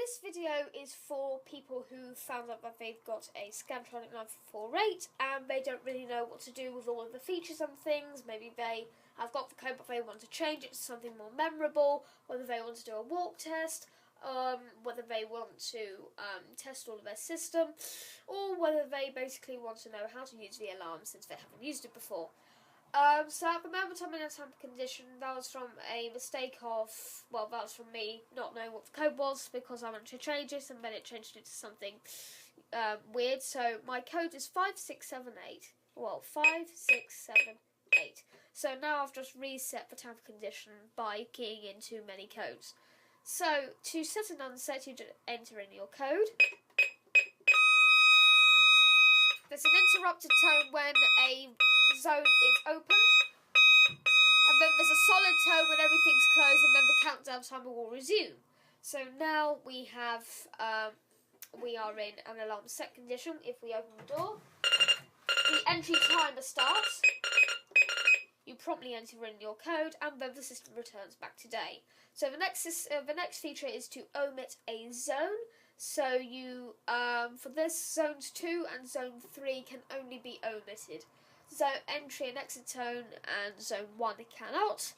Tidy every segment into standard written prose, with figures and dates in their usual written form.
this video is for people who found out that they've got a Scantronic 948 and they don't really know what to do with all of the features and things. Maybe they have got the code but they want to change it to something more memorable, whether they want to do a walk test, whether they want to test all of their system, or whether they basically want to know how to use the alarm since they haven't used it before. So at the moment I'm in a tamper condition. That was from a mistake of, well, that was from me not knowing what the code was because I wanted to change it and then it changed it to something weird. So my code is 5678. Well, 5678. So now I've just reset the tamper condition by keying in too many codes. So to set and unset, you just enter in your code. There's an interrupted tone when a zone is opened, and then there's a solid tone when everything's closed, and then the countdown timer will resume. So now we have, we are in an alarm set condition. If we open the door, the entry timer starts. You promptly enter in your code, and then the system returns back to day. So the next feature is to omit a zone. So you, for this, zones 2 and zone 3 can only be omitted. So entry and exit tone and zone 1 cannot.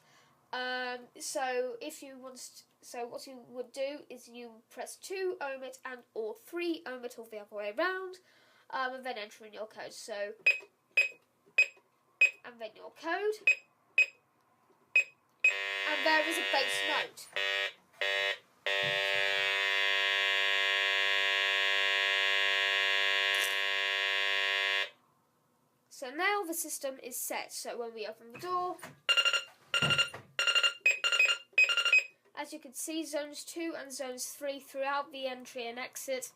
So if you want, so what you would do is you press 2 omit and or 3 omit, or the other way around, and then enter in your code. So and then your code, and there is a bass note. So now the system is set. So when we open the door, as you can see, zones 2 and zones 3 throughout the entry and exit,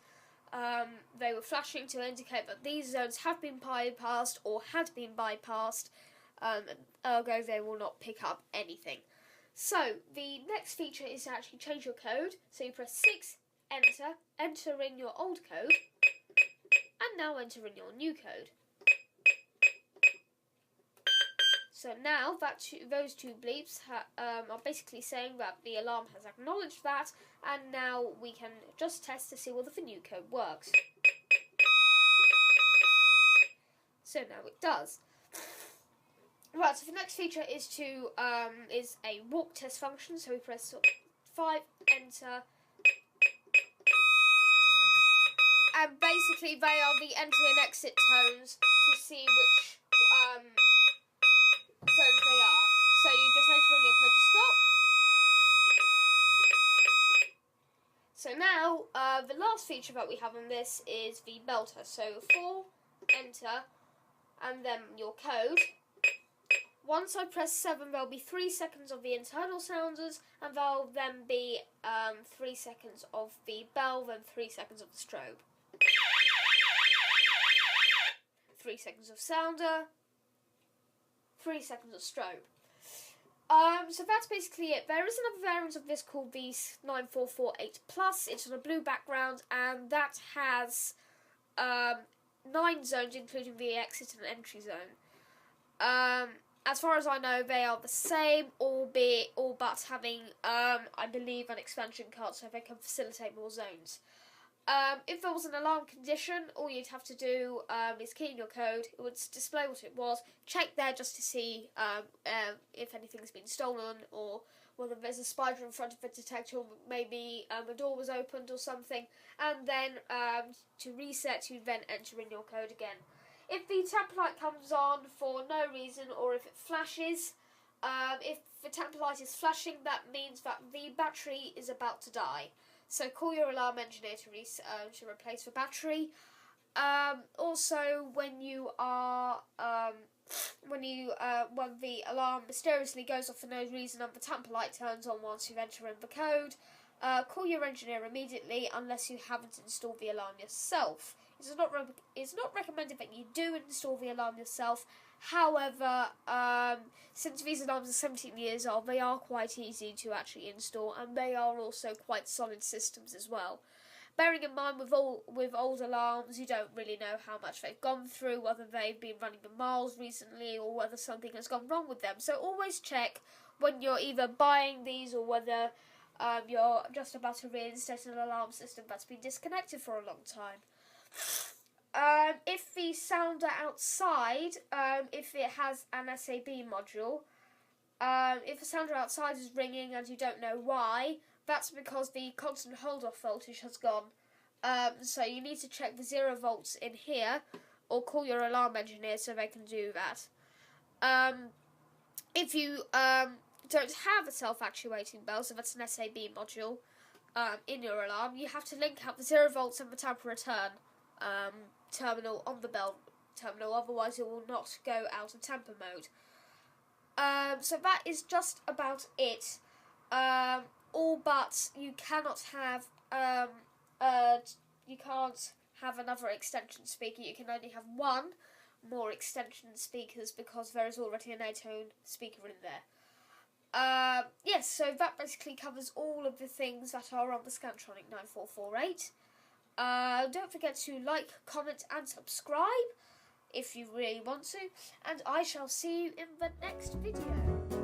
they were flashing to indicate that these zones have been bypassed or had been bypassed, ergo they will not pick up anything. So the next feature is to actually change your code. So you press 6, enter, enter in your old code, and now enter in your new code. So now that those two bleeps are basically saying that the alarm has acknowledged that, and now we can just test to see whether the new code works. So now it does. Right, so the next feature is to is a walk test function. So we press 5, enter, and basically they are the entry and exit tones to see which zones they are. So you just enter in your code to stop. So now, the last feature that we have on this is the belter. So 4, enter, and then your code. Once I press 7, there'll be 3 seconds of the internal sounders, and there'll then be 3 seconds of the bell, then 3 seconds of the strobe. 3 seconds of sounder, 3 seconds of strobe. So that's basically it. There is another variant of this called the 9448 Plus. It's on a blue background, and that has 9 zones, including the exit and entry zone. As far as I know, they are the same, all but having, I believe, an expansion card so they can facilitate more zones. If there was an alarm condition, all you'd have to do is key in your code. It would display what it was. Check there just to see if anything's been stolen, or whether there's a spider in front of the detector, or maybe a door was opened or something. And then to reset, you then enter in your code again. If the tamper light comes on for no reason, or if it flashes, if the tamper light is flashing, that means that the battery is about to die. So call your alarm engineer to replace the battery. Also, when the alarm mysteriously goes off for no reason and the tamper light turns on once you enter in the code, call your engineer immediately unless you haven't installed the alarm yourself. It's not recommended that you do install the alarm yourself. However, since these alarms are 17 years old, they are quite easy to actually install, and they are also quite solid systems as well. Bearing in mind with old alarms, you don't really know how much they've gone through, whether they've been running the miles recently, or whether something has gone wrong with them. So always check when you're either buying these or whether you're just about to reinstate an alarm system that's been disconnected for a long time. If the sounder outside, if it has an SAB module, if the sounder outside is ringing and you don't know why, that's because the constant hold-off voltage has gone. So you need to check the 0 volts in here, or call your alarm engineer so they can do that. If you don't have a self-actuating bell, so that's an SAB module in your alarm, you have to link up the 0 volts and the tamper return terminal on the bell terminal, otherwise it will not go out of tamper mode. So that is just about it. All but you cannot have another extension speaker. You can only have one more extension speakers because there is already an 8-tone speaker in there. Yes, so that basically covers all of the things that are on the Scantronic 9448. Don't forget to like, comment and subscribe if you really want to, and I shall see you in the next video.